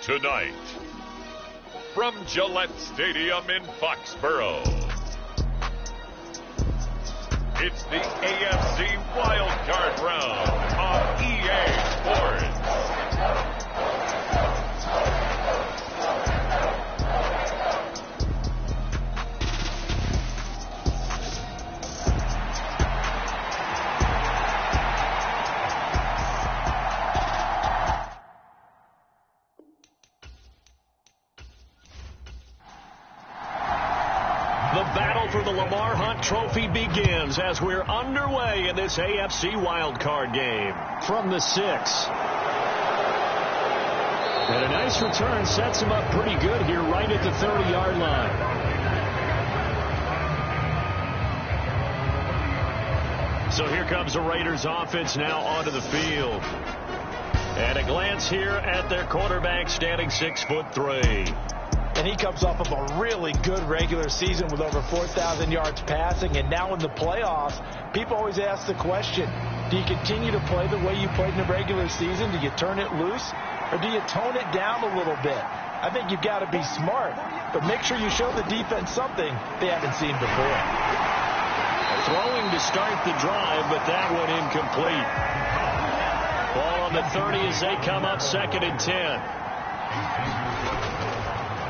Tonight, from Gillette Stadium in Foxborough, it's the AFC Wild Card Round on EA Sports. The battle for the Lamar Hunt Trophy begins as we're underway in this AFC wildcard game. From the 6. And a nice return sets him up pretty good here right at the 30-yard line. So here comes the Raiders offense now onto the field. And a glance here at their quarterback standing 6'3". And he comes off of a really good regular season with over 4,000 yards passing. And now in the playoffs, people always ask the question, do you continue to play the way you played in the regular season? Do you turn it loose? Or do you tone it down a little bit? I think you've got to be smart. But make sure you show the defense something they haven't seen before. Throwing to start the drive, but that one incomplete. Ball on the 30 as they come up 2nd and 10.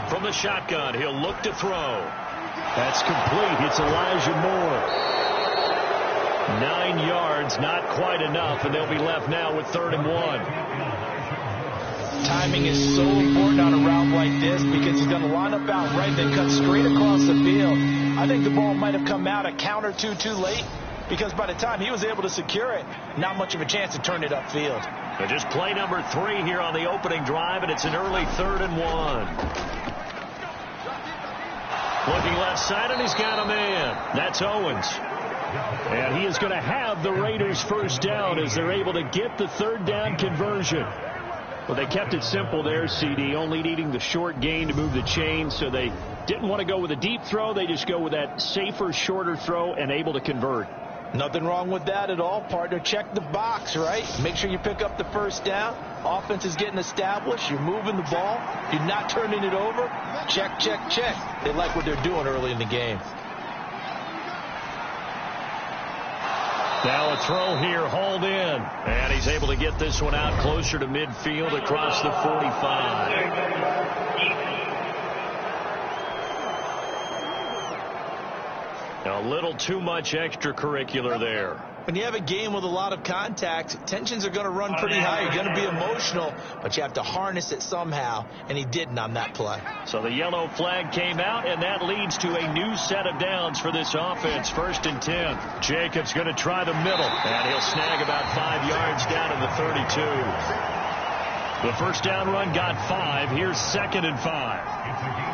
From the shotgun, he'll look to throw. That's complete. It's Elijah Moore. 9 yards, not quite enough, and they'll be left now with 3rd and 1. Timing is so important on a route like this because he's going to line up out right, then cut straight across the field. I think the ball might have come out a count or two too late because by the time he was able to secure it, not much of a chance to turn it upfield. So just play number 3 here on the opening drive, and it's an early 3rd and 1. Looking left side, and he's got a man. That's Owens. And he is going to have the Raiders first down as they're able to get the 3rd down conversion. Well, they kept it simple there, CD, only needing the short gain to move the chain, so they didn't want to go with a deep throw. They just go with that safer, shorter throw and able to convert. Nothing wrong with that at all, partner. Check the box, right? Make sure you pick up the first down. Offense is getting established. You're moving the ball. You're not turning it over. Check, check, check. They like what they're doing early in the game. Now a throw here, hauled in. And he's able to get this one out closer to midfield across the 45. A little too much extracurricular there. When you have a game with a lot of contact, tensions are going to run pretty high. You're going to be emotional, but you have to harness it somehow, and he didn't on that play. So the yellow flag came out, and that leads to a new set of downs for this offense. 1st and 10. Jacobs going to try the middle, and he'll snag about 5 yards down to the 32. The first down run got 5. Here's 2nd and 5.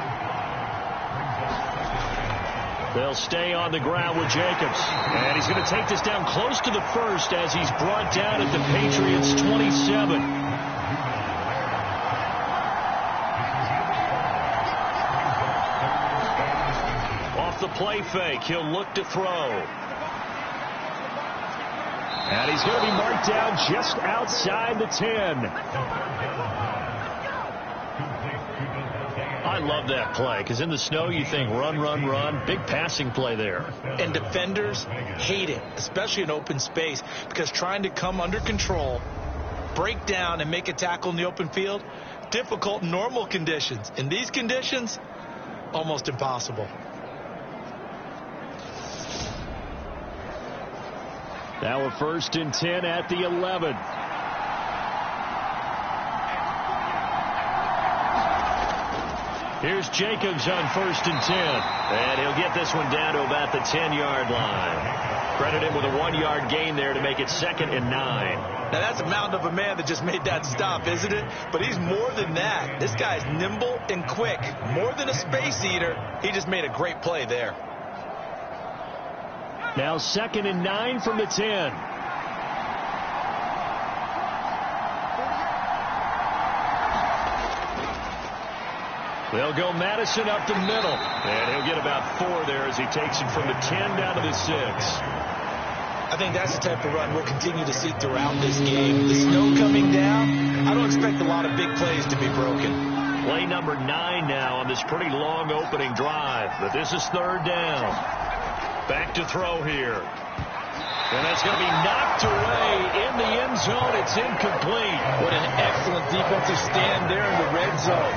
They'll stay on the ground with Jacobs. And he's going to take this down close to the 1st as he's brought down at the Patriots' 27. Off the play fake, he'll look to throw. And he's going to be marked down just outside the 10. I love that play because in the snow you think run, run, run. Big passing play there. And defenders hate it, especially in open space, because trying to come under control, break down, and make a tackle in the open field, difficult in normal conditions. In these conditions, almost impossible. Now a 1st and 10 at the 11. Here's Jacobs on 1st and 10. And he'll get this one down to about the 10-yard line. Credit him with a 1-yard gain there to make it 2nd and 9. Now that's a mountain of a man that just made that stop, isn't it? But he's more than that. This guy's nimble and quick. More than a space eater. He just made a great play there. Now 2nd and 9 from the 10. They'll go Madison up the middle. And he'll get about 4 there as he takes it from the 10 down to the 6. I think that's the type of run we'll continue to see throughout this game. The snow coming down, I don't expect a lot of big plays to be broken. Play number 9 now on this pretty long opening drive. But this is third down. Back to throw here. And that's going to be knocked away in the end zone. It's incomplete. What an excellent defensive stand there in the red zone.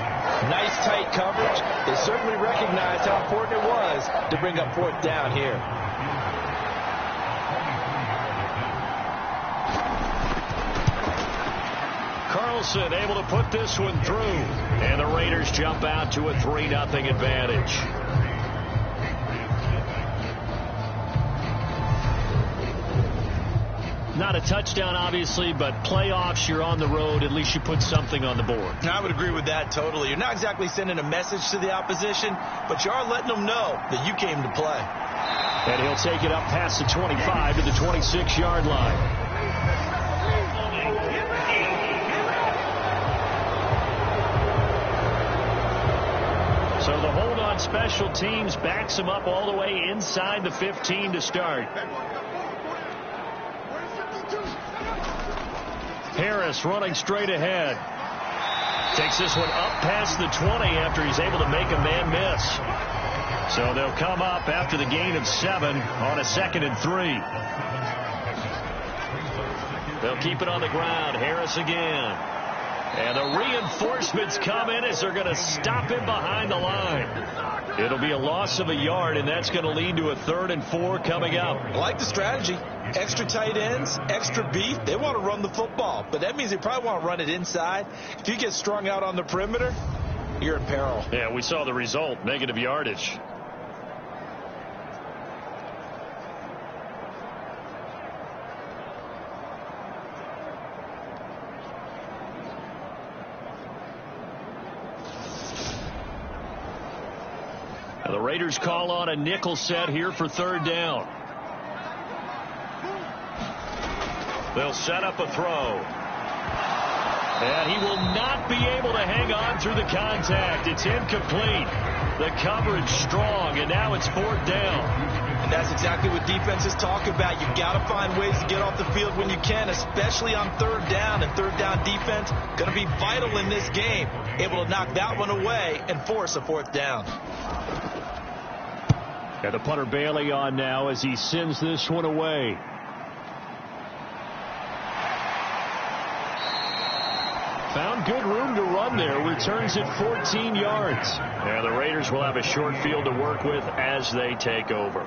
Nice tight coverage. They certainly recognized how important it was to bring up fourth down here. Carlson able to put this one through. And the Raiders jump out to a 3-0 advantage. Not a touchdown, obviously, but playoffs, you're on the road. At least you put something on the board. I would agree with that totally. You're not exactly sending a message to the opposition, but you are letting them know that you came to play. And he'll take it up past the 25 to the 26-yard line. So the hold on special teams backs him up all the way inside the 15 to start. Harris running straight ahead. Takes this one up past the 20 after he's able to make a man miss. So they'll come up after the gain of 7 on a 2nd and 3. They'll keep it on the ground. Harris again. And the reinforcements come in as they're going to stop him behind the line. It'll be a loss of a yard, and that's going to lead to a 3rd and 4 coming up. I like the strategy. Extra tight ends, extra beef. They want to run the football, but that means they probably want to run it inside. If you get strung out on the perimeter, you're in peril. Yeah, we saw the result, negative yardage. Now the Raiders call on a nickel set here for 3rd down. They'll set up a throw. And he will not be able to hang on through the contact. It's incomplete. The coverage strong, and now it's 4th down. And that's exactly what defenses talk about. You've got to find ways to get off the field when you can, especially on 3rd down. And 3rd down defense going to be vital in this game. Able to knock that one away and force a 4th down. And the punter Bailey on now as he sends this one away. Found good room to run there. Returns it 14 yards. And the Raiders will have a short field to work with as they take over.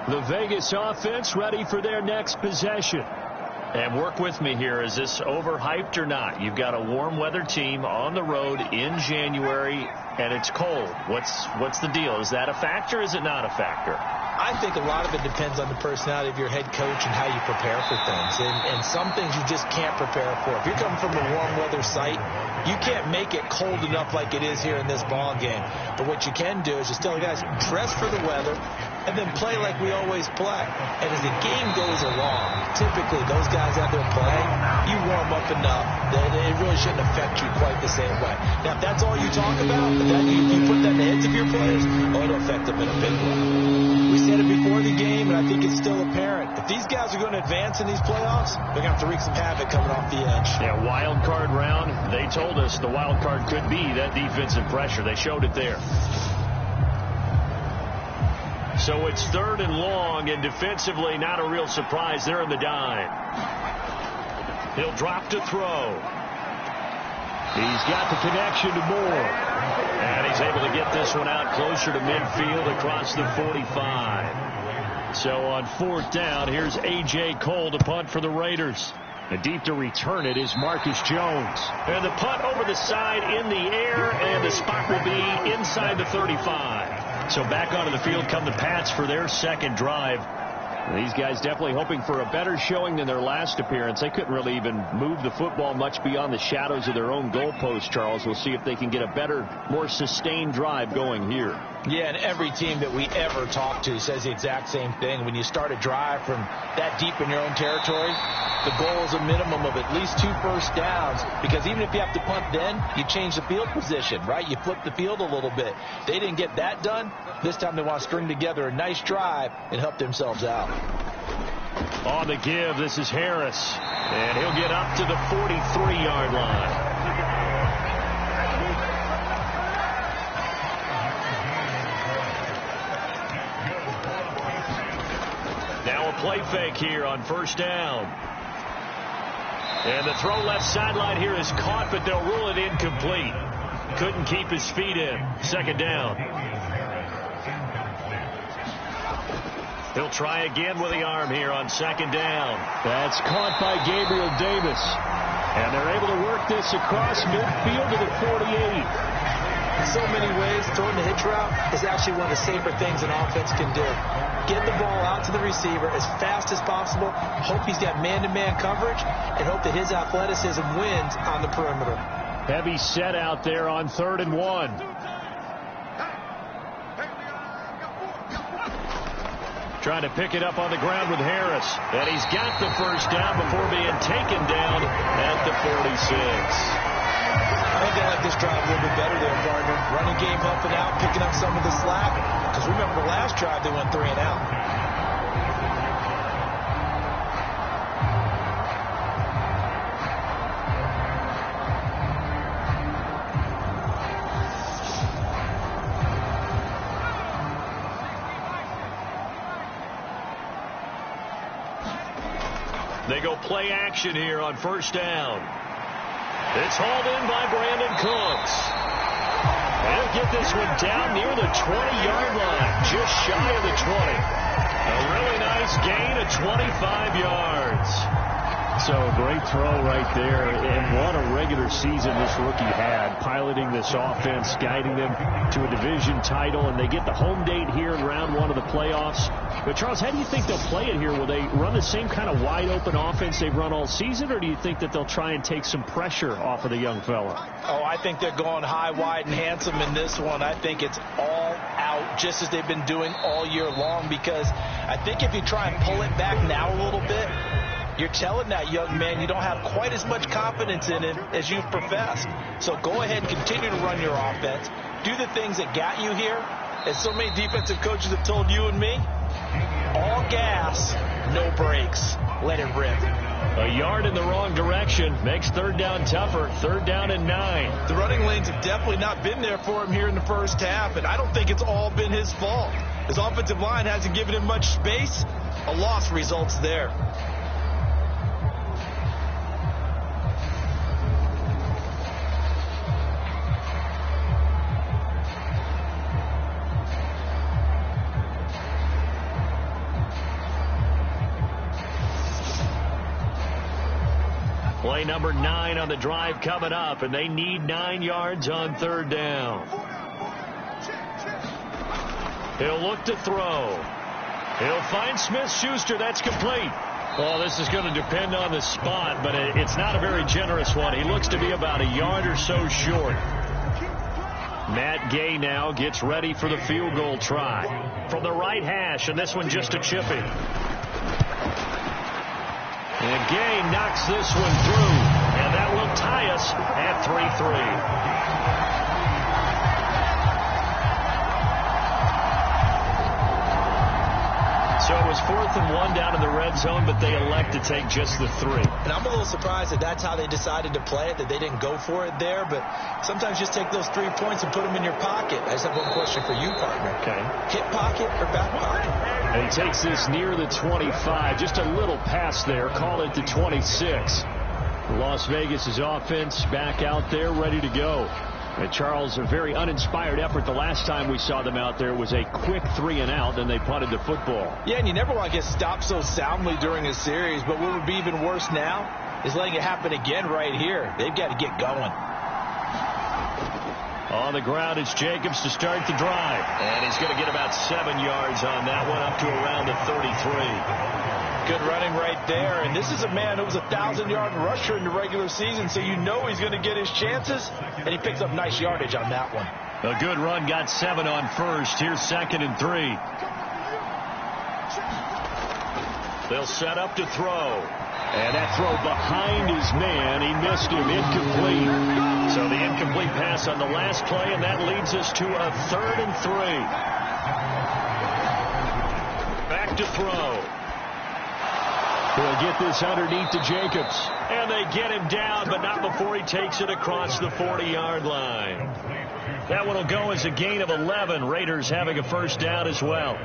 The Vegas offense ready for their next possession. And work with me here. Is this overhyped or not? You've got a warm weather team on the road in January, and it's cold. What's the deal? Is that a factor or is it not a factor? I think a lot of it depends on the personality of your head coach and how you prepare for things. And some things you just can't prepare for. If you're coming from a warm weather site, you can't make it cold enough like it is here in this ball game. But what you can do is just tell the guys, dress for the weather, and then play like we always play. And as the game goes along, typically those guys out there playing, you warm up enough that it really shouldn't affect you quite the same way. Now, if that's all you talk about, but that you put that in the heads of your players, it'll affect them in a big way. We said it before the game, and I think it's still apparent. If these guys are going to advance in these playoffs, they're going to have to wreak some havoc coming off the edge. Yeah, wild card round. They told us the wild card could be that defensive pressure. They showed it there. So it's 3rd and long, and defensively not a real surprise. They're in the dime. He'll drop to throw. He's got the connection to Moore. And he's able to get this one out closer to midfield across the 45. So on 4th down, here's A.J. Cole to punt for the Raiders. And deep to return it is Marcus Jones. And the punt over the side in the air, and the spot will be inside the 35. So back onto the field come the Pats for their 2nd drive. These guys definitely hoping for a better showing than their last appearance. They couldn't really even move the football much beyond the shadows of their own goalpost, Charles. We'll see if they can get a better, more sustained drive going here. Yeah, and every team that we ever talk to says the exact same thing. When you start a drive from that deep in your own territory, the goal is a minimum of at least 2 first downs, because even if you have to punt then, you change the field position, right? You flip the field a little bit. They didn't get that done. This time they want to string together a nice drive and help themselves out. On the give, this is Harris. And he'll get up to the 43-yard line. play fake here on first down. And the throw left sideline here is caught, but they'll rule it incomplete. Couldn't keep his feet in. Second down. He'll try again with the arm here on second down. That's caught by Gabriel Davis. And they're able to work this across midfield to the 48. In so many ways, throwing the hitch route is actually one of the safer things an offense can do. Get the ball out to the receiver as fast as possible, hope he's got man-to-man coverage, and hope that his athleticism wins on the perimeter. Heavy set out there on 3rd and 1. Trying to pick it up on the ground with Harris. And he's got the first down before being taken down at the 46. I think they like this drive a little bit better there, partner. Running game helping out, picking up some of the slack. Because remember, the last drive they went 3 and out. They go play action here on first down. It's hauled in by Brandon Cooks. They'll get this one down near the 20-yard line, just shy of the 20. A really nice gain of 25 yards. So great throw right there, and what a regular season this rookie had, piloting this offense, guiding them to a division title, and they get the home date here in round 1 of the playoffs. But, Charles, how do you think they'll play it here? Will they run the same kind of wide-open offense they've run all season, or do you think that they'll try and take some pressure off of the young fella? Oh, I think they're going high, wide, and handsome in this one. I think it's all out, just as they've been doing all year long, because I think if you try and pull it back now a little bit, you're telling that young man you don't have quite as much confidence in him as you've professed. So go ahead and continue to run your offense. Do the things that got you here. As so many defensive coaches have told you and me, all gas, no brakes. Let it rip. A yard in the wrong direction makes 3rd down tougher. 3rd down and 9. The running lanes have definitely not been there for him here in the first half, and I don't think it's all been his fault. His offensive line hasn't given him much space. A loss results there. Play number 9 on the drive coming up, and they need 9 yards on 3rd down. He'll look to throw. He'll find Smith-Schuster. That's complete. Well, this is going to depend on the spot, but it's not a very generous one. He looks to be about a yard or so short. Matt Gay now gets ready for the field goal try. From the right hash, and this one just a chipping. And Gay knocks this one through, and that will tie us at 3-3. So it was 4th and 1 down in the red zone, but they elect to take just the 3. And I'm a little surprised that that's how they decided to play it, that they didn't go for it there. But sometimes just take those 3 points and put them in your pocket. I just have one question for you, partner. Okay. Hip pocket or back pocket? And he takes this near the 25. Just a little pass there. Call it the 26. Las Vegas' offense back out there ready to go. And Charles, a very uninspired effort the last time we saw them out there was a quick 3 and out, and they punted the football. Yeah, and you never want to get stopped so soundly during a series, but what would be even worse now is letting it happen again right here. They've got to get going. On the ground, it's Jacobs to start the drive. And he's going to get about 7 yards on that one, up to around the 33. Good running right there. And this is a man who was a 1,000-yard rusher in the regular season, so you know he's going to get his chances. And he picks up nice yardage on that one. A good run, got 7 on first. Here's 2nd and 3. They'll set up to throw. And that throw behind his man. He missed him. Incomplete. So the incomplete pass on the last play, and that leads us to a 3rd and 3. Back to throw. He'll get this underneath to Jacobs. And they get him down, but not before he takes it across the 40-yard line. That one will go as a gain of 11. Raiders having a first down as well.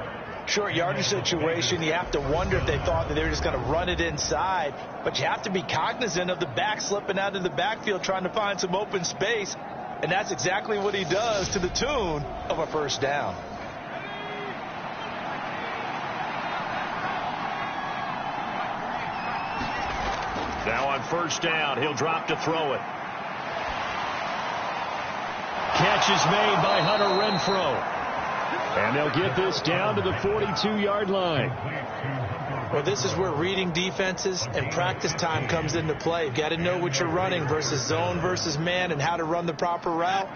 short yardage situation, you have to wonder if they thought that they were just going to run it inside. But you have to be cognizant of the back slipping out of the backfield trying to find some open space. And that's exactly what he does to the tune of a first down. Now on first down, he'll drop to throw it. Catch is made by Hunter Renfrow. And they'll get this down to the 42-yard line. Well, this is where reading defenses and practice time comes into play. You've got to know what you're running versus zone versus man and how to run the proper route.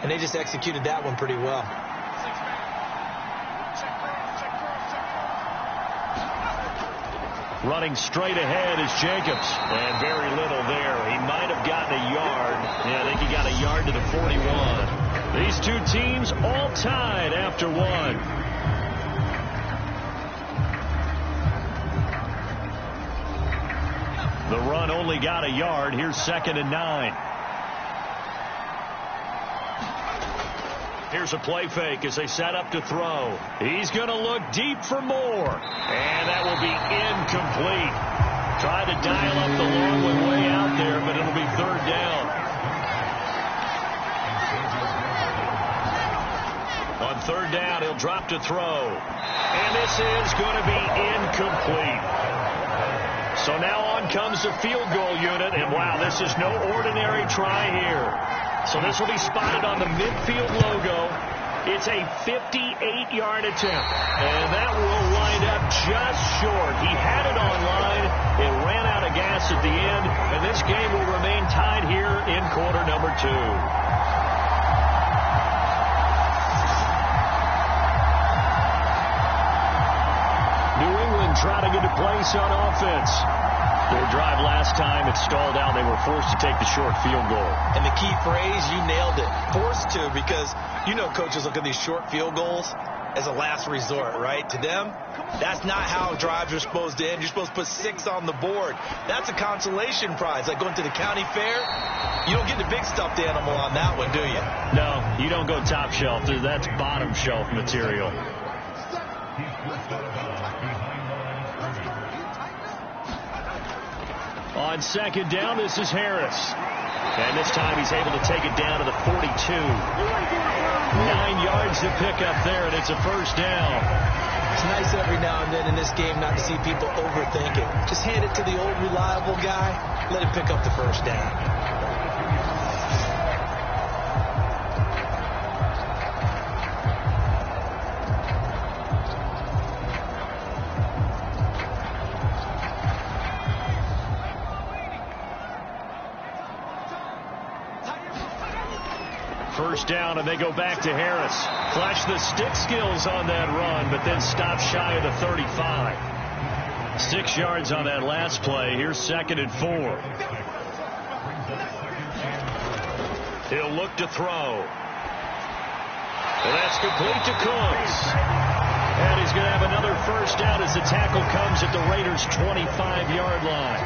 And they just executed that one pretty well. Running straight ahead is Jacobs. And very little there. He might have gotten a yard. Yeah, I think he got a yard to the 41. These two teams all tied after one. The run only got a yard. Here's 2nd and 9. Here's a play fake as they set up to throw. He's going to look deep for more. And that will be incomplete. Tried to dial up the long one way out there, but it'll be 3rd down. On 3rd down, he'll drop to throw. And this is going to be incomplete. So now on comes the field goal unit. And wow, this is no ordinary try here. So this will be spotted on the midfield logo. It's a 58-yard attempt. And that will wind up just short. He had it on line. It ran out of gas at the end. And this game will remain tied here in quarter number 2. Trying to get a place on offense. Their drive last time, it stalled out. They were forced to take the short field goal. And the key phrase, you nailed it. Forced to, because you know coaches look at these short field goals as a last resort, right? To them, that's not how drives are supposed to end. You're supposed to put 6 on the board. That's a consolation prize. Like going to the county fair, you don't get the big stuffed animal on that one, do you? No, you don't go top shelf. That's bottom shelf material. On 2nd down, this is Harris. And this time he's able to take it down to the 42. 9 yards to pick up there, and it's a first down. It's nice every now and then in this game not to see people overthink it. Just hand it to the old reliable guy. Let him pick up the first down. First down, and they go back to Harris. Flash the stick skills on that run, but then stop shy of the 35. 6 yards on that last play. Here's 2nd and 4. He'll look to throw. And that's complete to Cooks. And he's going to have another first down as the tackle comes at the Raiders' 25-yard line.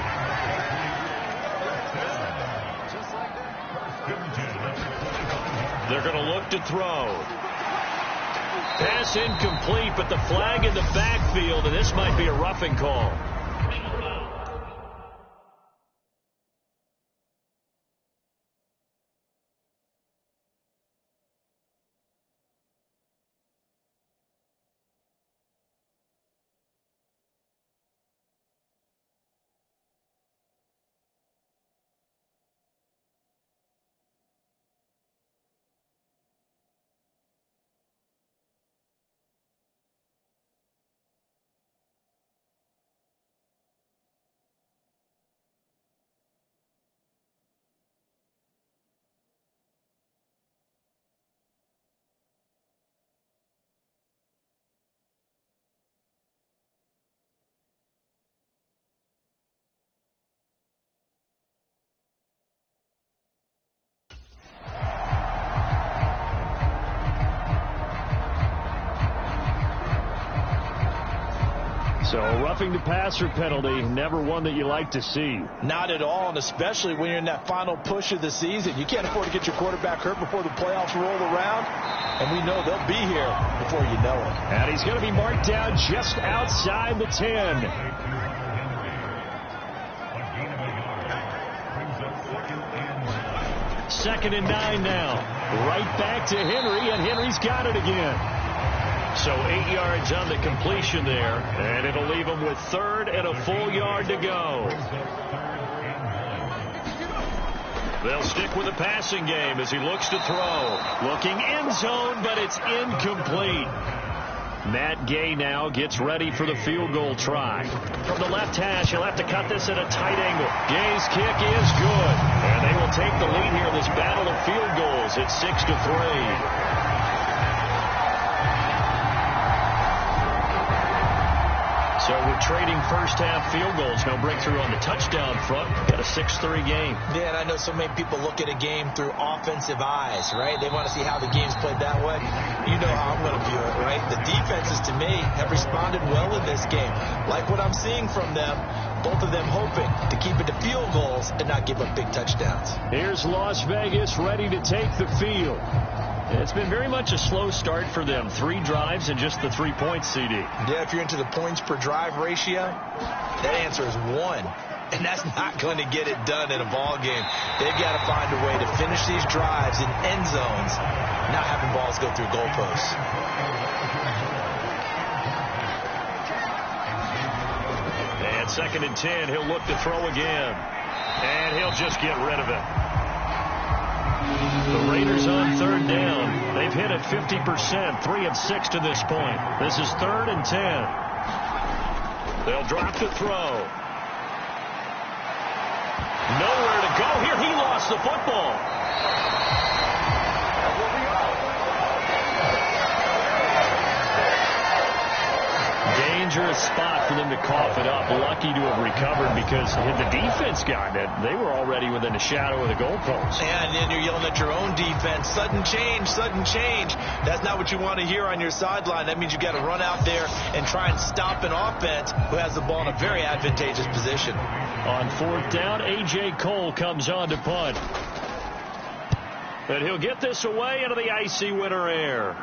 They're going to look to throw. Pass incomplete, but the flag in the backfield, and this might be a roughing call. So a roughing the passer penalty, never one that you like to see. Not at all, and especially when you're in that final push of the season. You can't afford to get your quarterback hurt before the playoffs roll around, and we know they'll be here before you know it. And he's going to be marked down just outside the 10. Second and 9 now. Right back to Henry, and Henry's got it again. So 8 yards on the completion there, and it'll leave him with third and a full yard to go. They'll stick with the passing game as he looks to throw. Looking end zone, but it's incomplete. Matt Gay now gets ready for the field goal try. From the left hash, he'll have to cut this at a tight angle. Gay's kick is good, and they will take the lead here in this battle of field goals at 6-3. So we're trading first-half field goals. No breakthrough on the touchdown front. Got a 6-3 game. Yeah, and I know so many people look at a game through offensive eyes, right? They want to see how the game's played that way. You know how I'm going to view it, right? The defenses, to me, have responded well in this game. Like what I'm seeing from them, both of them hoping to keep it to field goals and not give up big touchdowns. Here's Las Vegas ready to take the field. It's been very much a slow start for them. 3 drives and just the 3 points, CD. Yeah, if you're into the points per drive ratio, that answer is 1. And that's not going to get it done in a ball game. They've got to find a way to finish these drives in end zones, not having balls go through goalposts. And second and 10, he'll look to throw again. And he'll just get rid of it. The Raiders on third down. They've hit it 50%, 3 of 6 to this point. This is third and 10. They'll drop the throw. Nowhere to go here. He lost the football. Dangerous spot for them to cough it up. Lucky to have recovered because had the defense gotten it, they were already within a shadow of the goalpost. And then you're yelling at your own defense. Sudden change, sudden change. That's not what you want to hear on your sideline. That means you got to run out there and try and stop an offense who has the ball in a very advantageous position. On fourth down, A.J. Cole comes on to punt. But he'll get this away into the icy winter air.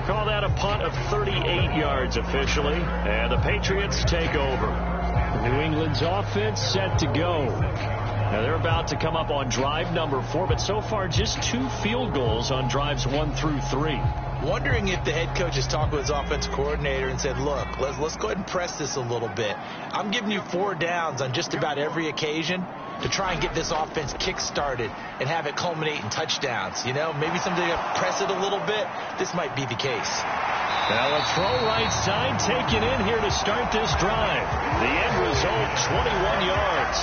Call that a punt of 38 yards officially, and the Patriots take over. New England's offense set to go. Now they're about to come up on drive number 4, but so far just 2 field goals on drives 1 through 3. Wondering if the head coach has talked with his offensive coordinator and said, look, let's go ahead and press this a little bit. I'm giving you 4 downs on just about every occasion to try and get this offense kick-started and have it culminate in touchdowns. You know, maybe somebody to press it a little bit. This might be the case. Now a throw right side taken in here to start this drive. The end result, 21 yards.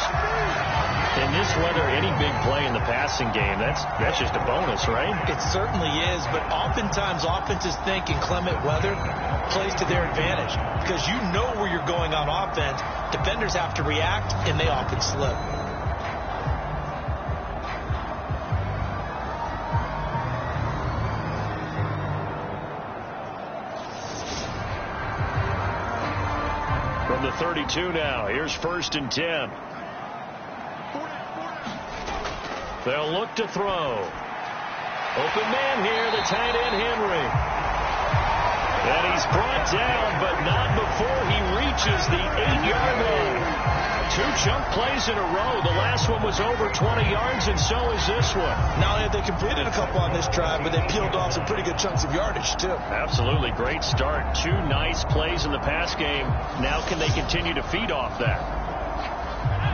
In this weather, any big play in the passing game, that's just a bonus, right? It certainly is, but oftentimes offenses think inclement weather plays to their advantage because you know where you're going on offense. Defenders have to react, and they often slip. From the 32 now, here's first and 10. They'll look to throw. Open man here, the tight end Henry. And he's brought down, but not before he reaches the 8-yard line. 2 chunk plays in a row. The last one was over 20 yards, and so is this one. Not only have they completed a couple on this drive, but they peeled off some pretty good chunks of yardage, too. Absolutely. Great start. 2 nice plays in the pass game. Now can they continue to feed off that?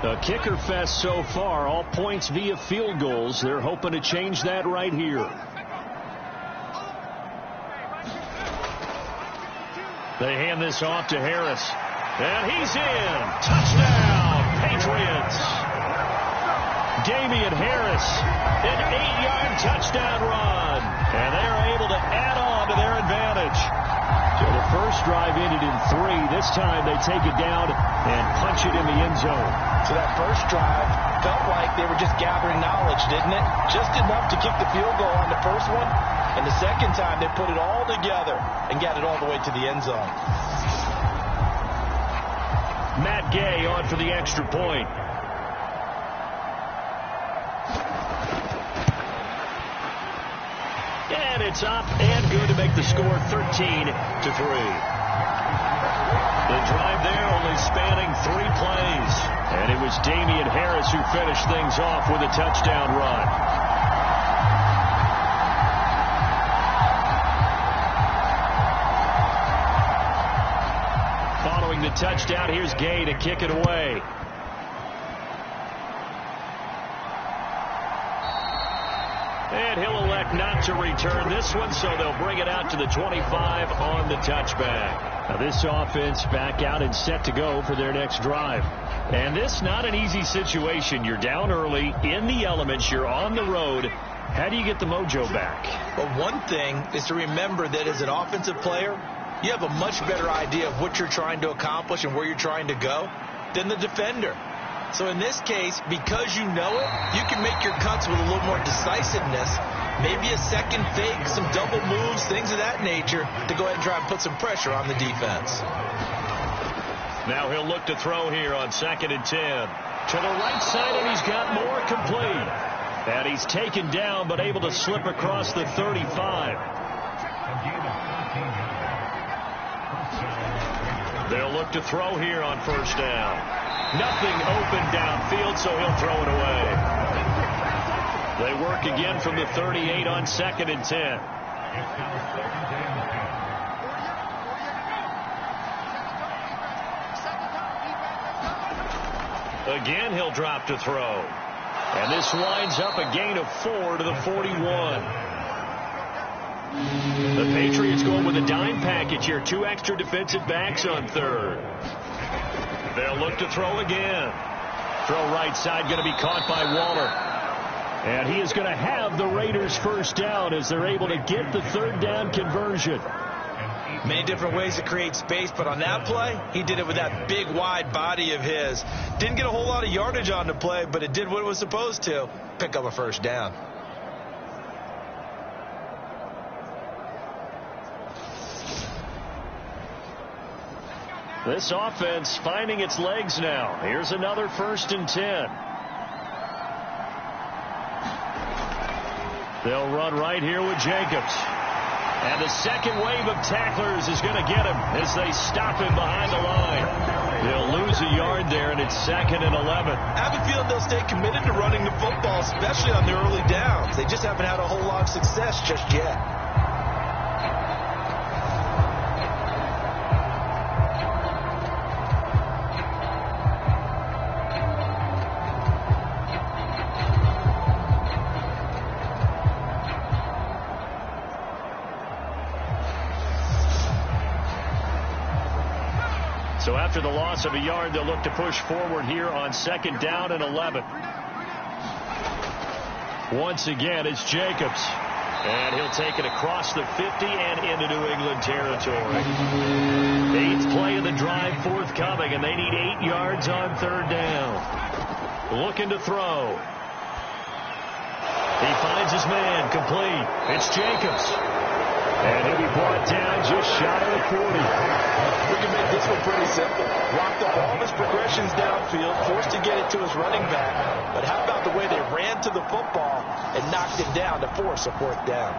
A kicker fest so far. All points via field goals. They're hoping to change that right here. They hand this off to Harris. And he's in. Touchdown, Patriots. Damian Harris, an 8-yard touchdown run. And they're able to add on to their advantage. So the first drive ended in 3. This time they take it down and punch it in the end zone. So that first drive felt like they were just gathering knowledge, didn't it? Just enough to kick the field goal on the first one. And the second time they put it all together and got it all the way to the end zone. Matt Gay on for the extra point. And it's up and good to make the score 13-3. The drive there only spanning 3 plays. And it was Damian Harris who finished things off with a touchdown run. Following the touchdown, here's Gay to kick it away. And he'll elect not to return this one, so they'll bring it out to the 25 on the touchback. Now this offense back out and set to go for their next drive. And this not an easy situation. You're down early, in the elements, you're on the road. How do you get the mojo back? Well, one thing is to remember that as an offensive player, you have a much better idea of what you're trying to accomplish and where you're trying to go than the defender. So in this case, because you know it, you can make your cuts with a little more decisiveness, maybe a second fake, some double moves, things of that nature, to go ahead and try and put some pressure on the defense. Now he'll look to throw here on 2nd and 10. To the right side, and he's got more complete. And he's taken down, but able to slip across the 35. They'll look to throw here on 1st down. Nothing open downfield, so he'll throw it away. They work again from the 38 on 2nd and 10. Again, he'll drop to throw. And this winds up a gain of 4 to the 41. The Patriots going with a dime package here. 2 extra defensive backs on 3rd. They'll look to throw again. Throw right side, going to be caught by Waller. And he is going to have the Raiders first down as they're able to get the 3rd down conversion. Many different ways to create space, but on that play, he did it with that big, wide body of his. Didn't get a whole lot of yardage on the play, but it did what it was supposed to. Pick up a first down. This offense finding its legs now. Here's another 1st and 10. They'll run right here with Jacobs. And the second wave of tacklers is going to get him as they stop him behind the line. They'll lose a yard there, and it's 2nd and 11. I have a feeling they'll stay committed to running the football, especially on their early downs. They just haven't had a whole lot of success just yet. So after the loss of a yard, they'll look to push forward here on 2nd down and 11. Once again, it's Jacobs. And he'll take it across the 50 and into New England territory. 8th play of the drive forthcoming, and they need 8 yards on 3rd down. Looking to throw. He finds his man, complete. It's Jacobs. And he'll be brought down just shy of the 40. We can make this one pretty simple. Blocked up all his progressions downfield, forced to get it to his running back. But how about the way they ran to the football and knocked him down to force a 4th down?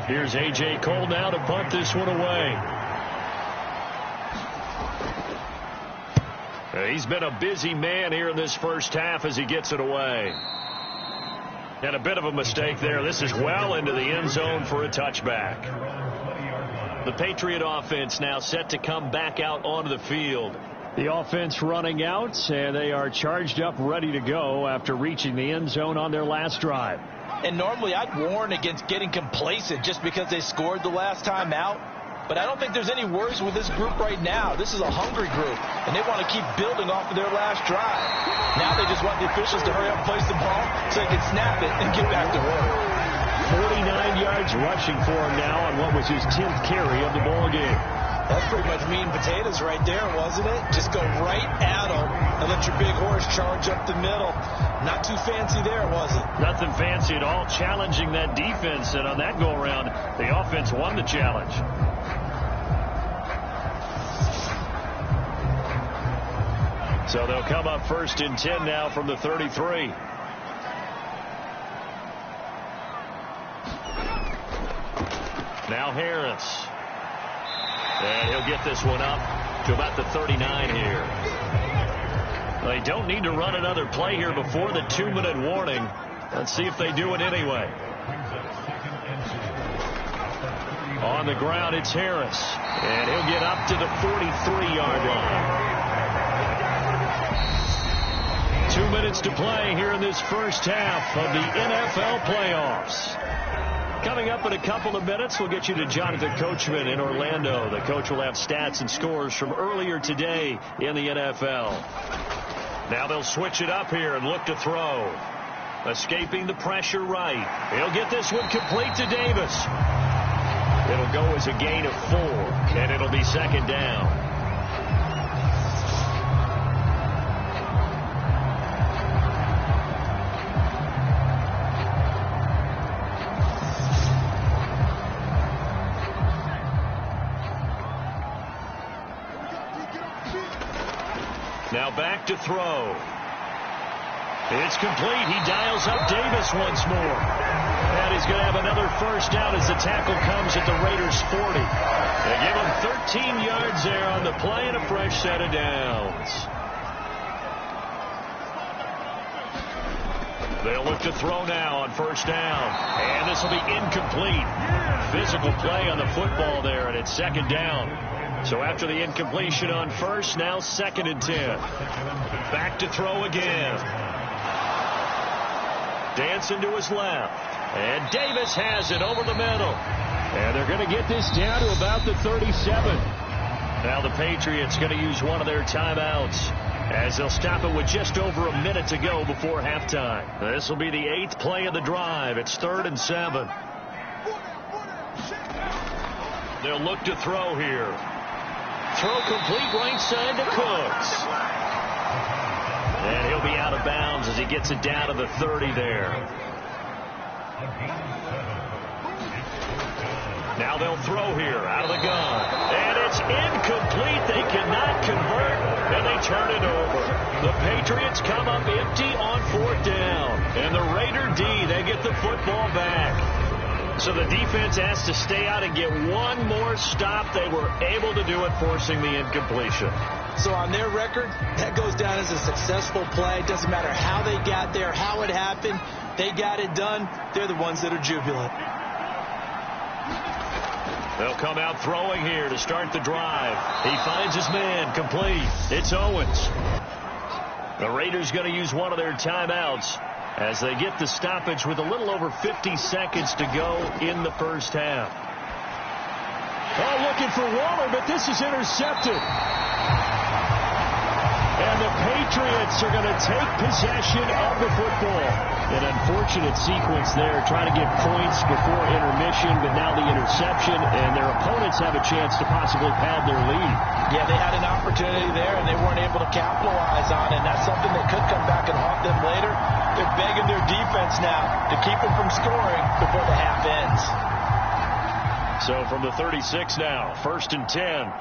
Here's A.J. Cole now to punt this one away. He's been a busy man here in this first half as he gets it away. And a bit of a mistake there. This is well into the end zone for a touchback. The Patriot offense now set to come back out onto the field. The offense running out, and they are charged up, ready to go after reaching the end zone on their last drive. And normally I'd warn against getting complacent just because they scored the last time out. but I don't think there's any worries with this group right now. This is a hungry group, and they want to keep building off of their last drive. Now they just want the officials to hurry up and place the ball so they can snap it and get back to work. 49 yards rushing for him now on what was his 10th carry of the ball game. That's pretty much meat and potatoes right there, wasn't it? Just go right at them and let your big horse charge up the middle. Not too fancy there, was it? Nothing fancy at all, challenging that defense, and on that go-around, the offense won the challenge. So they'll come up 1st and 10 now from the 33. Now Harris. And he'll get this one up to about the 39 here. They don't need to run another play here before the 2-minute warning. Let's see if they do it anyway. On the ground, it's Harris. And he'll get up to the 43-yard line. 2 minutes to play here in this first half of the NFL playoffs. Coming up in a couple of minutes, we'll get you to Jonathan Coachman in Orlando. The coach will have stats and scores from earlier today in the NFL. Now they'll switch it up here and look to throw. Escaping the pressure right. He'll get this one complete to Davis. It'll go as a gain of 4, and it'll be 2nd down. Now back to throw. It's complete. He dials up Davis once more. And he's going to have another first down as the tackle comes at the Raiders' 40. They give him 13 yards there on the play and a fresh set of downs. They'll look to throw now on 1st down. And this will be incomplete. Physical play on the football there, and it's 2nd down. So after the incompletion on 1st, now 2nd and 10. Back to throw again. Dancing to his left. And Davis has it over the middle. And they're going to get this down to about the 37. Now the Patriots going to use one of their timeouts as they'll stop it with just over a minute to go before halftime. This will be the 8th play of the drive. It's 3rd and 7. They'll look to throw here. Throw complete right side to Cooks. And he'll be out of bounds as he gets it down to the 30 there. Now they'll throw here out of the gun. And it's incomplete. They cannot convert, and they turn it over. The Patriots come up empty on 4th down. And the Raider D, they get the football back. So the defense has to stay out and get one more stop. They were able to do it, forcing the incompletion. So on their record, that goes down as a successful play. It doesn't matter how they got there, how it happened. They got it done. They're the ones that are jubilant. They'll come out throwing here to start the drive. He finds his man complete. It's Owens. The Raiders going to use one of their timeouts as they get the stoppage with a little over 50 seconds to go in the first half. Oh, looking for Waller, but this is intercepted. And the Patriots are going to take possession of the football. An unfortunate sequence there, trying to get points before intermission, but now the interception, and their opponents have a chance to possibly pad their lead. Yeah, they had an opportunity there, and they weren't able to capitalize on it, and that's something that could come back and haunt them later. They're begging their defense now to keep them from scoring before the half ends. So from the 36 now, 1st and 10.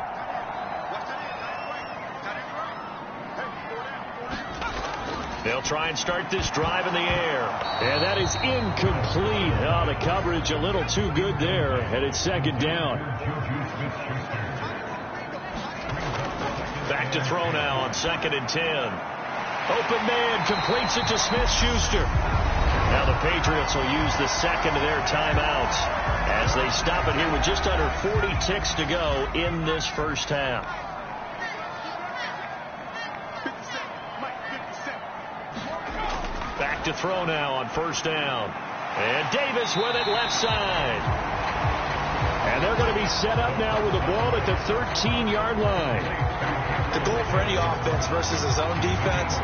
They'll try and start this drive in the air. And that is incomplete. Oh, the coverage a little too good there. And it's 2nd down. Back to throw now on 2nd and 10. Open man completes it to Smith-Schuster. Now the Patriots will use the 2nd of their timeouts as they stop it here with just under 40 ticks to go in this first half. Back to throw now on 1st down. And Davis with it left side. And they'll they're going to be set up now with the ball at the 13-yard line. The goal for any offense versus a zone defense,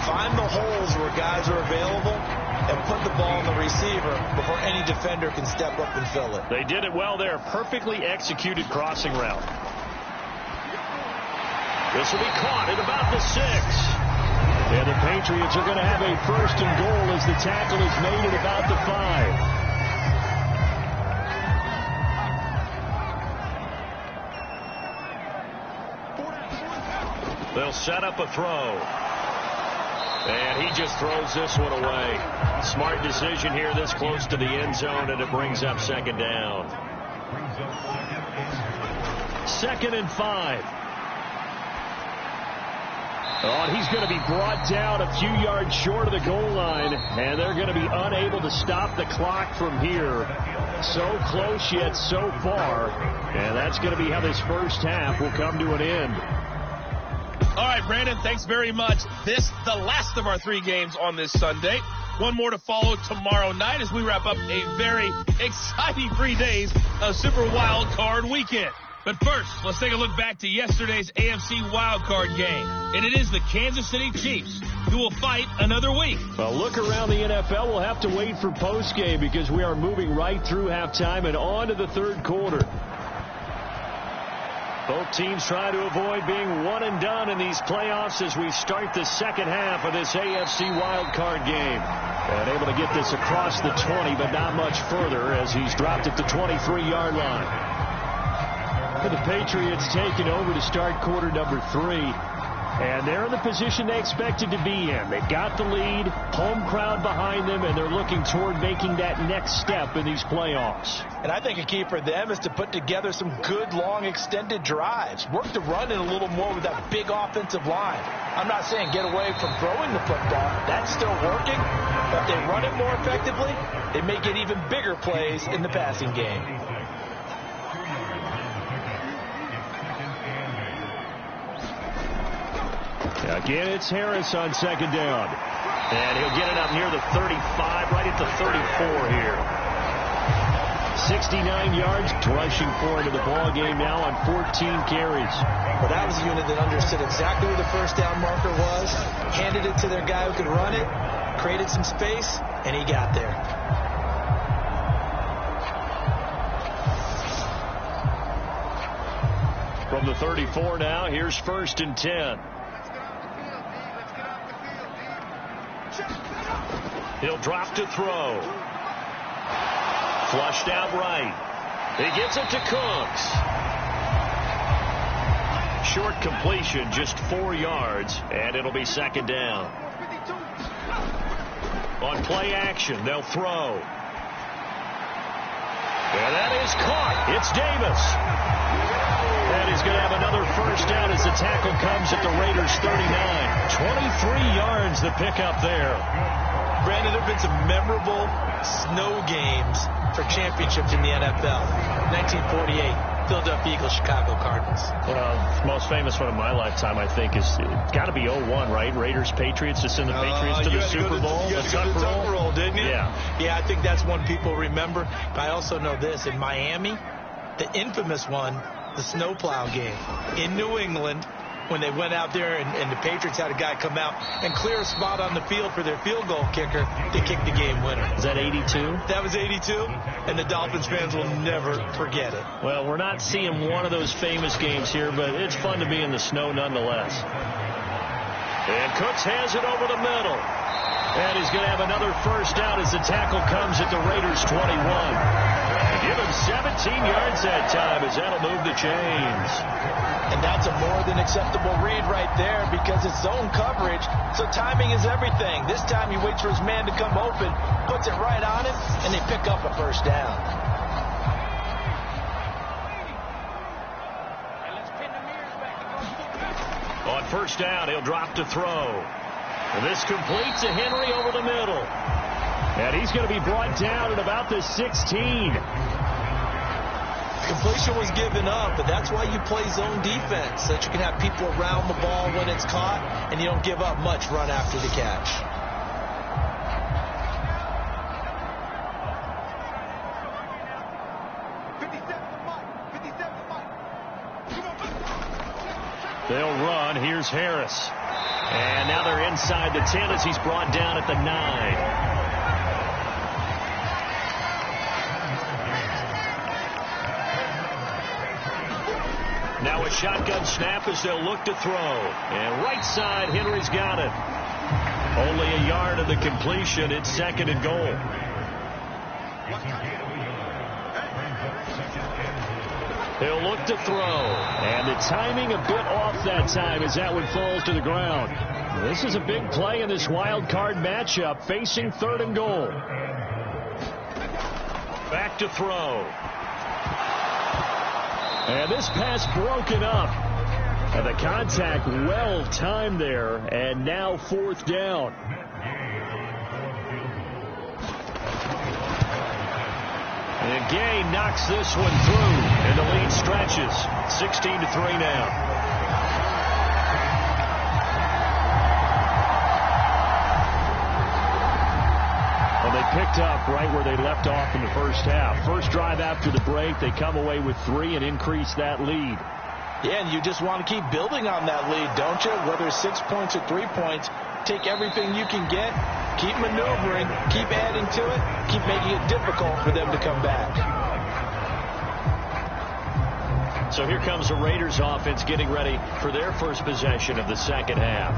find the holes where guys are available and put the ball on the receiver before any defender can step up and fill it. They did it well there. Perfectly executed crossing route. This will be caught at about the 6. And the Patriots are going to have a first and goal as the tackle is made at about the 5. They'll set up a throw. And he just throws this one away. Smart decision here this close to the end zone, and it brings up second down. 2nd and 5. Oh, and he's going to be brought down a few yards short of the goal line, and they're going to be unable to stop the clock from here. So close yet so far, and that's going to be how this first half will come to an end. All right, Brandon, thanks very much. This, the last of our 3 games on this Sunday. One more to follow tomorrow night as we wrap up a very exciting 3 days of Super Wild Card Weekend. But first, let's take a look back to yesterday's AFC wildcard game. And it is the Kansas City Chiefs who will fight another week. Well, look around the NFL. We'll have to wait for postgame because we are moving right through halftime and on to the third quarter. Both teams trying to avoid being one and done in these playoffs as we start the second half of this AFC wildcard game. And able to get this across the 20, but not much further as he's dropped at the 23-yard line. The Patriots taking over to start quarter number 3. And they're in the position they expected to be in. They've got the lead, home crowd behind them, and they're looking toward making that next step in these playoffs. And I think a key for them is to put together some good, long, extended drives. Work the run in a little more with that big offensive line. I'm not saying get away from throwing the football. That's still working. But if they run it more effectively, they may get even bigger plays in the passing game. Again, it's Harris on second down. And he'll get it up near the 35, right at the 34 here. 69 yards rushing for into the ball game now on 14 carries. Well, that was a unit that understood exactly where the first down marker was, handed it to their guy who could run it, created some space, and he got there. From the 34 now, here's 1st and 10. He'll drop to throw. Flushed out right. He gets it to Cooks. Short completion, just 4 yards, and it'll be second down. On play action, they'll throw. And that is caught. It's Davis. And he's going to have another first down as the tackle comes at the Raiders' 39. 23 yards the pickup there. Brandon, there have been some memorable snow games for championships in the NFL. 1948, Philadelphia Eagles, Chicago Cardinals. Well, the most famous one of my lifetime, I think, is got to be 01, right? Raiders, Patriots, to send the Patriots to the Super Bowl. You got to go to the Tuck Roll, didn't you? Yeah. Yeah, I think that's one people remember. But I also know this. In Miami, the infamous one, the snowplow game in New England, when they went out there and the Patriots had a guy come out and clear a spot on the field for their field goal kicker to kick the game winner. Is that 82? That was 82, and the Dolphins fans will never forget it. Well, we're not seeing one of those famous games here, but it's fun to be in the snow nonetheless. And Cooks has it over the middle. And he's going to have another first down as the tackle comes at the Raiders' 21. Give him 17 yards that time as that'll move the chains. And that's a more than acceptable read right there because it's zone coverage, so timing is everything. This time he waits for his man to come open, puts it right on him, and they pick up a first down. On first down, he'll drop to throw. And this completes to Henry over the middle. And he's going to be brought down at about the 16. Completion was given up, but that's why you play zone defense, so that you can have people around the ball when it's caught, and you don't give up much run after the catch. They'll run. Here's Harris. And now they're inside the 10 as he's brought down at the 9. Now a shotgun snap as they'll look to throw. And right side, Henry's got it. Only a yard of the completion. It's 2nd and goal. He'll look to throw. And the timing a bit off that time as that one falls to the ground. This is a big play in this wild card matchup, facing 3rd and goal. Back to throw. And this pass broken up. And the contact well timed there. And now 4th down. And Gay knocks this one through. And the lead stretches. 16-3 now. Well, they picked up right where they left off in the first half. First drive after the break, they come away with 3 and increase that lead. Yeah, and you just want to keep building on that lead, don't you? Whether it's 6 points or 3 points, take everything you can get, keep maneuvering, keep adding to it, keep making it difficult for them to come back. So here comes the Raiders offense getting ready for their first possession of the second half.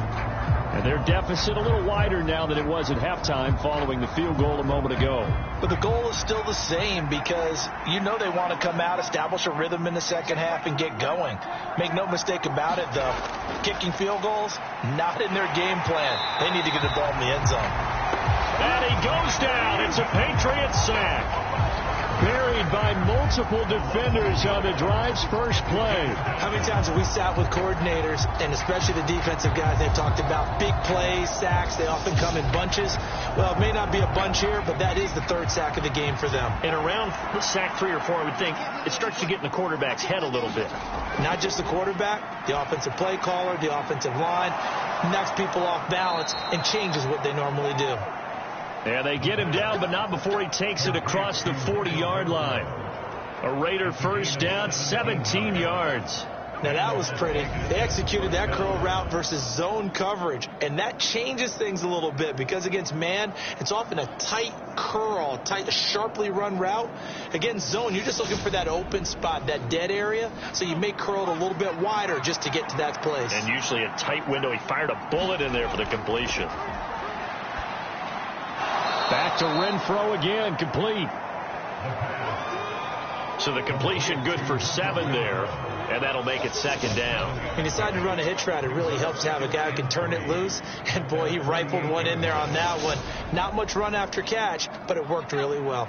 And their deficit a little wider now than it was at halftime following the field goal a moment ago. But the goal is still the same because you know they want to come out, establish a rhythm in the second half, and get going. Make no mistake about it, though. Kicking field goals, not in their game plan. They need to get the ball in the end zone. And he goes down. It's a Patriots sack. Buried by multiple defenders on the drive's first play. How many times have we sat with coordinators, and especially the defensive guys, they've talked about big plays, sacks. They often come in bunches. Well, it may not be a bunch here, but that is the 3rd sack of the game for them. And around sack 3 or 4, I would think, it starts to get in the quarterback's head a little bit. Not just the quarterback, the offensive play caller, the offensive line, knocks people off balance and changes what they normally do. And they get him down, but not before he takes it across the 40-yard line. A Raider first down, 17 yards. Now that was pretty. They executed that curl route versus zone coverage, and that changes things a little bit because against man, it's often a tight curl, tight, sharply run route. Against zone, you're just looking for that open spot, that dead area, so you may curl it a little bit wider just to get to that place. And usually a tight window. He fired a bullet in there for the completion. Back to Renfro again, complete. So the completion good for 7 there, and that'll make it 2nd down. When you decide to run a hitch route, it really helps to have a guy who can turn it loose. And, boy, he rifled one in there on that one. Not much run after catch, but it worked really well.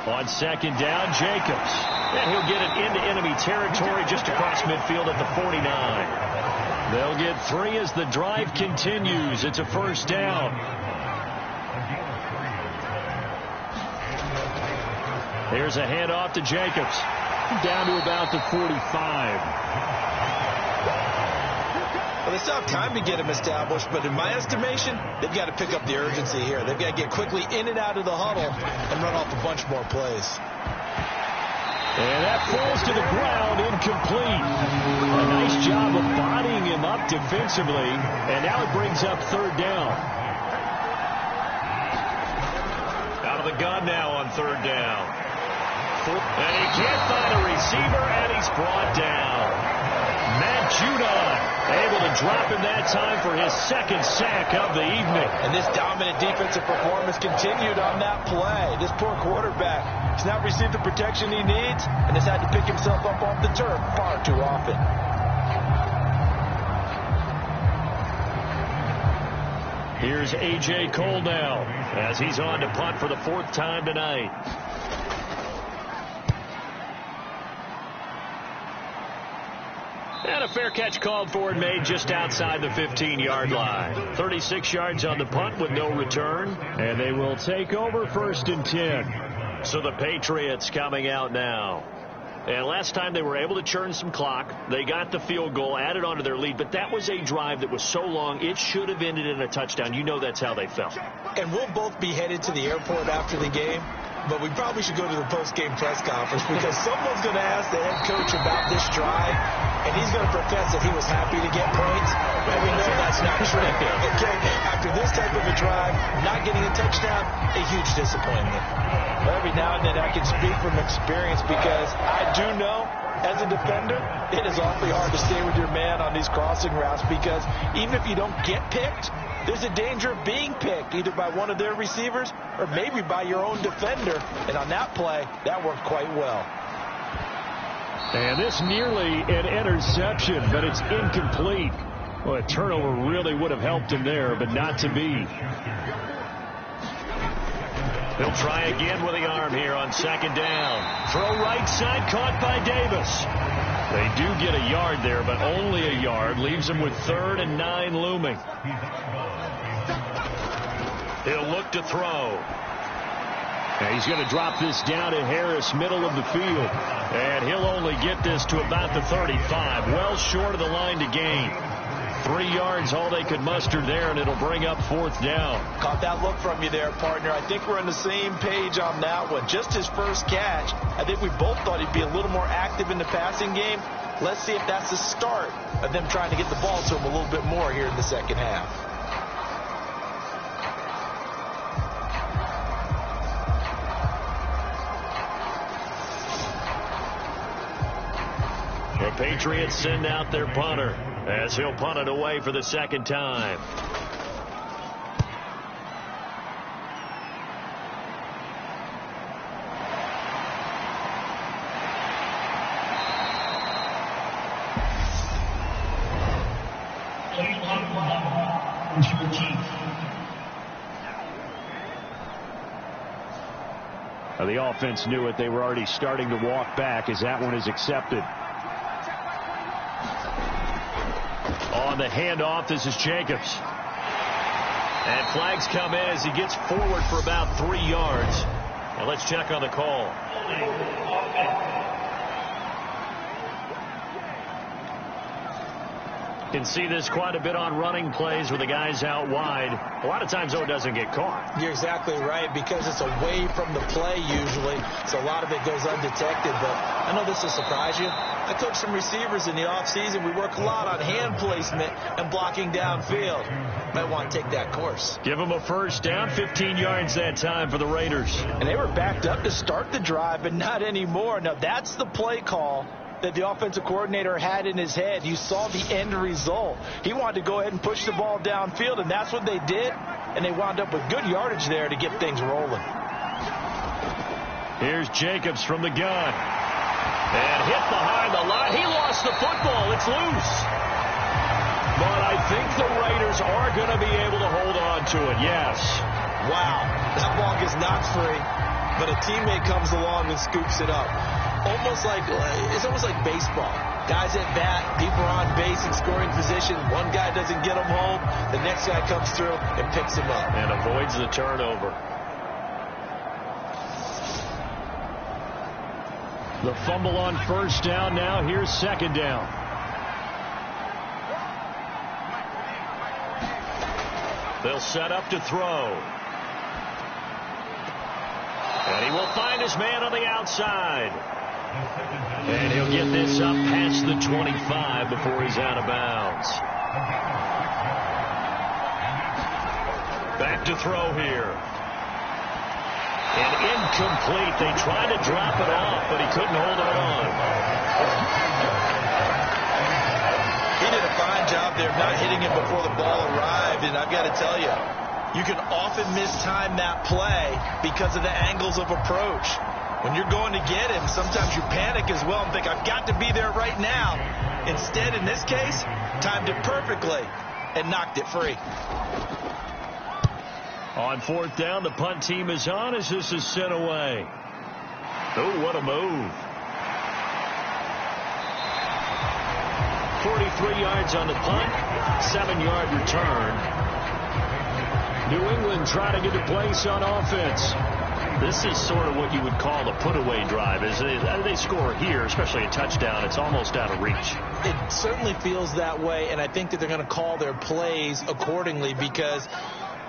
On 2nd down, Jacobs. And he'll get it into enemy territory just across midfield at the 49. They'll get 3 as the drive continues. It's a first down. Here's a handoff to Jacobs. Down to about the 45. Well, they still have time to get him established, but in my estimation, they've got to pick up the urgency here. They've got to get quickly in and out of the huddle and run off a bunch more plays. And that falls to the ground, incomplete. A nice job of bodying him up defensively, and now it brings up 3rd down. Out of the gun now on 3rd down. And he can't find a receiver, and he's brought down. Matt Judon able to drop him that time for his 2nd sack of the evening. And this dominant defensive performance continued on that play. This poor quarterback has not received the protection he needs and has had to pick himself up off the turf far too often. Here's A.J. Cole now as he's on to punt for the 4th time tonight. And a fair catch called for and made just outside the 15-yard line. 36 yards on the punt with no return. And they will take over 1st and 10. So the Patriots coming out now. And last time they were able to churn some clock. They got the field goal, added on to their lead. But that was a drive that was so long, it should have ended in a touchdown. You know that's how they felt. And we'll both be headed to the airport after the game. but we probably should go to the post-game press conference because someone's going to ask the head coach about this drive, and he's going to profess that he was happy to get points. But we know that's not true. Okay, after this type of a drive, not getting a touchdown, a huge disappointment. Every now and then I can speak from experience because I do know as a defender, it is awfully hard to stay with your man on these crossing routes because even if you don't get picked, there's a danger of being picked either by one of their receivers or maybe by your own defender. And on that play, that worked quite well. And this nearly an interception, but it's incomplete. Well, a turnover really would have helped him there, but not to be. He'll try again with the arm here on second down. Throw right side, caught by Davis. They do get a yard there, but only a yard. Leaves him with 3rd and 9 looming. He'll look to throw. And he's going to drop this down to Harris, middle of the field. And he'll only get this to about the 35. Well short of the line to gain. 3 yards, all they could muster there, and it'll bring up 4th down. Caught that look from you there, partner. I think we're on the same page on that one. Just his first catch. I think we both thought he'd be a little more active in the passing game. Let's see if that's the start of them trying to get the ball to him a little bit more here in the second half. The Patriots send out their punter as he'll punt it away for the second time. The offense knew it. They were already starting to walk back as that one is accepted. On the handoff, this is Jacobs. And flags come in as he gets forward for about 3 yards. And let's check on the call. Can see this quite a bit on running plays with the guys out wide. A lot of times, though, it doesn't get caught. You're exactly right, because it's away from the play usually, so a lot of it goes undetected. But I know this will surprise you. I coach some receivers in the offseason. We work a lot on hand placement and blocking downfield. Might want to take that course. Give them a first down, 15 yards that time for the Raiders. And they were backed up to start the drive, but not anymore. Now, that's the play call that the offensive coordinator had in his head. You saw the end result. He wanted to go ahead and push the ball downfield, and that's what they did. And they wound up with good yardage there to get things rolling. Here's Jacobs from the gun. And hit behind the line. He lost the football. It's loose. But I think the Raiders are going to be able to hold on to it. Yes. Wow. That ball gets knocked free, but a teammate comes along and scoops it up. It's almost like baseball. Guys at bat, people are on base in scoring position. One guy doesn't get them home. The next guy comes through and picks him up. And avoids the turnover. The fumble on first down now. Here's second down. They'll set up to throw. And he will find his man on the outside. And he'll get this up past the 25 before he's out of bounds. Back to throw here. And incomplete. They tried to drop it off, but he couldn't hold it on. He did a fine job there of not hitting it before the ball arrived, and I've got to tell you, you can often mistime that play because of the angles of approach. When you're going to get him, sometimes you panic as well and think, I've got to be there right now. Instead, in this case, timed it perfectly and knocked it free. On fourth down, the punt team is on as this is sent away. Oh, what a move. 43 yards on the punt, 7-yard return. New England trying to get a place on offense. This is sort of what you would call a put-away drive. As they score here, especially a touchdown, it's almost out of reach. It certainly feels that way, and I think that they're going to call their plays accordingly because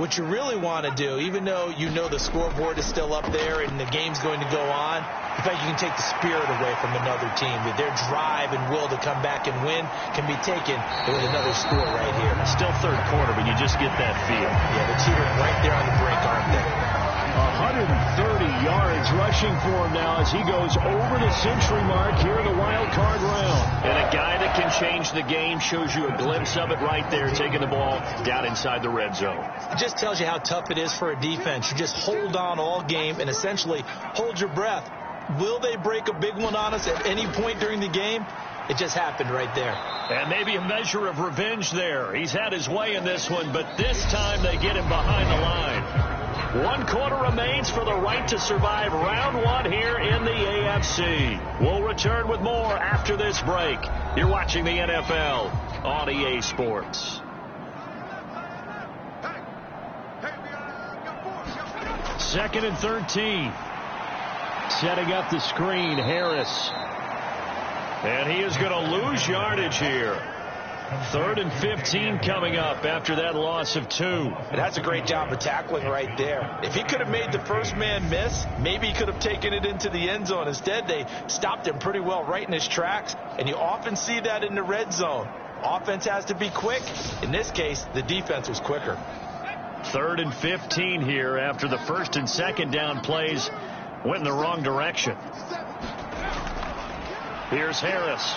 what you really want to do, even though you know the scoreboard is still up there and the game's going to go on, in fact, you can take the spirit away from another team. Their drive and will to come back and win can be taken with another score right here. Still third quarter, but you just get that feel. Yeah, the teetering right there on the brink, aren't they? 130 yards rushing for him now as he goes over the century mark here in the wild card round. And a guy that can change the game, shows you a glimpse of it right there, taking the ball down inside the red zone. It just tells you how tough it is for a defense. You just hold on all game and essentially hold your breath. Will they break a big one on us at any point during the game? It just happened right there. And maybe a measure of revenge there. He's had his way in this one, but this time they get him behind the line. 1 quarter remains for the right to survive round one here in the AFC. We'll return with more after this break. You're watching the NFL on EA Sports. Second and 13. Setting up the screen, Harris. And he is going to lose yardage here. 3rd and 15 coming up after that loss of 2. And that's a great job of tackling right there. If he could have made the first man miss, maybe he could have taken it into the end zone. Instead, they stopped him pretty well right in his tracks, and you often see that in the red zone. Offense has to be quick. In this case, the defense was quicker. 3rd and 15 here after the 1st and 2nd down plays went in the wrong direction. Here's Harris.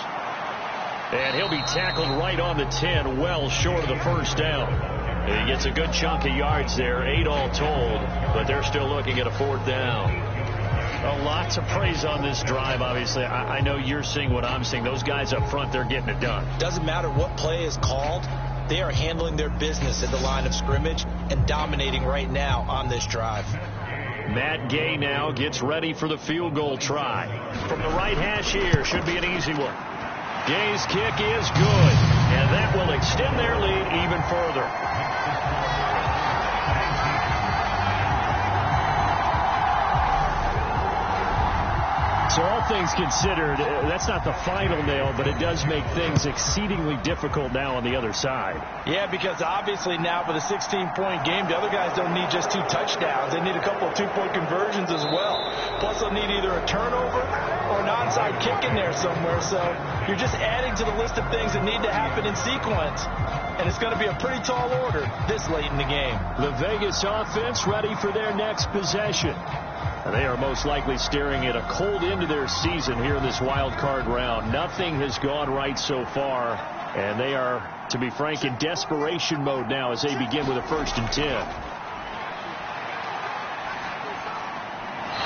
And he'll be tackled right on the 10, well short of the first down. And he gets a good chunk of yards there, 8 all told, but they're still looking at a 4th down. Well, lots of praise on this drive, obviously. I know you're seeing what I'm seeing. Those guys up front, they're getting it done. Doesn't matter what play is called. They are handling their business at the line of scrimmage and dominating right now on this drive. Matt Gay now gets ready for the field goal try. From the right hash here, should be an easy one. Gay's kick is good, and that will extend their lead even further. So all things considered, that's not the final nail, but it does make things exceedingly difficult now on the other side. Yeah, because obviously now with a 16-point game, the other guys don't need just 2 touchdowns. They need a couple of 2-point conversions as well. Plus, they'll need either a turnover or an onside kick in there somewhere. So you're just adding to the list of things that need to happen in sequence. And it's going to be a pretty tall order this late in the game. The Vegas offense ready for their next possession. They are most likely staring at a cold end to their season here in this wild card round. Nothing has gone right so far, and they are, to be frank, in desperation mode now as they begin with a 1st and 10.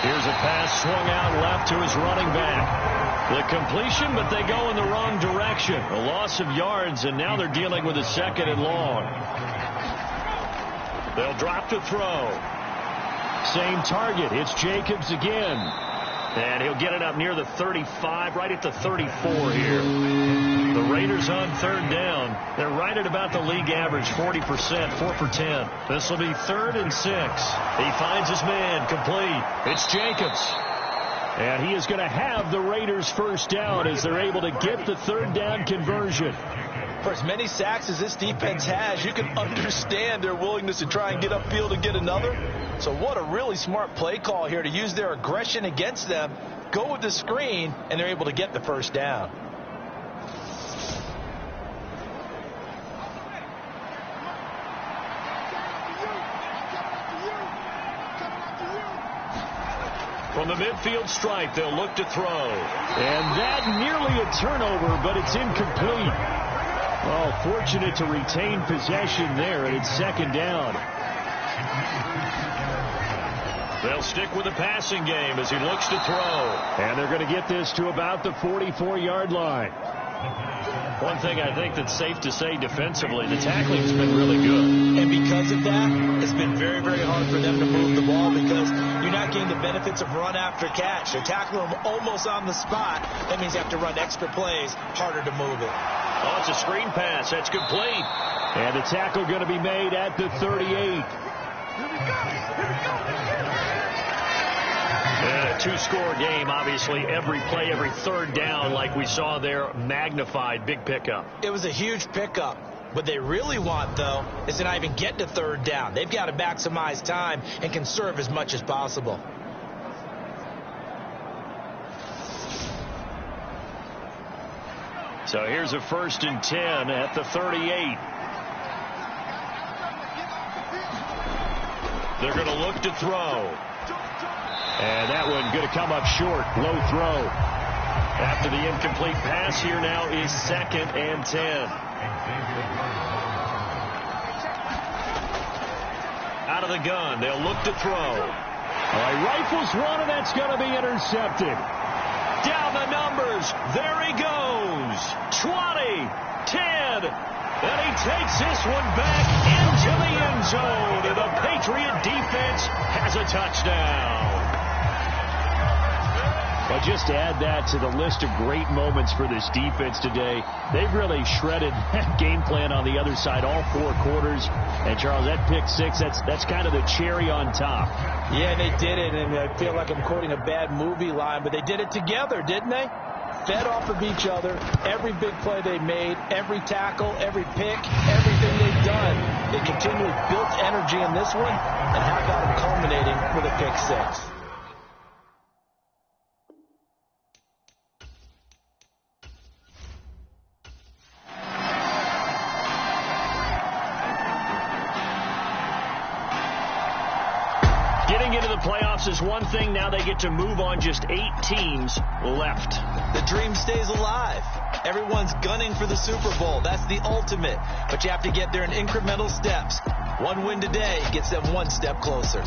Here's a pass swung out left to his running back. The completion, but they go in the wrong direction. A loss of yards, and now they're dealing with a 2nd and long. They'll drop to throw. Same target. It's Jacobs again. And he'll get it up near the 35, right at the 34 here. The Raiders on 3rd down. They're right at about the league average, 40%, 4 for 10. This will be 3rd and 6. He finds his man, complete. It's Jacobs. And he is going to have the Raiders' 1st down as they're able to get the 3rd down conversion. For as many sacks as this defense has, you can understand their willingness to try and get upfield and get another. So what a really smart play call here to use their aggression against them, go with the screen, and they're able to get the 1st down. From the midfield stripe, they'll look to throw. And that nearly a turnover, but it's incomplete. Well, fortunate to retain possession there, and it's 2nd down. They'll stick with the passing game as he looks to throw. And they're going to get this to about the 44-yard line. One thing I think that's safe to say defensively, the tackling's been really good. And because of that, it's been very, very hard for them to move the ball because you're not getting the benefits of run after catch. They're tackling them almost on the spot. That means you have to run extra plays, harder to move it. Oh, it's a screen pass. That's complete. And the tackle going to be made at the 38. And a 2-score game, obviously, every play, every 3rd down, like we saw there, magnified, big pickup. It was a huge pickup. What they really want, though, is to not even get to third down. They've got to maximize time and conserve as much as possible. So here's a 1st and 10 at the 38. They're going to look to throw. And that one going to come up short. Low throw. After the incomplete pass, here now is 2nd and 10. Out of the gun. They'll look to throw. All right, rifles one, and that's going to be intercepted. Down the numbers. There he goes. 20, 10. And he takes this one back into the end zone. And the Patriot defense has a touchdown. But just to add that to the list of great moments for this defense today, they've really shredded that game plan on the other side all 4 quarters. And, Charles, that pick 6, that's kind of the cherry on top. Yeah, they did it, and I feel like I'm quoting a bad movie line, but they did it together, didn't they? Fed off of each other, every big play they made, every tackle, every pick, everything they've done. They continually built energy in this one, and how about them culminating with a pick 6? Getting into the playoffs is one thing. Now they get to move on. Just 8 teams left. The dream stays alive. Everyone's gunning for the Super Bowl. That's the ultimate. But you have to get there in incremental steps. One win today gets them one step closer.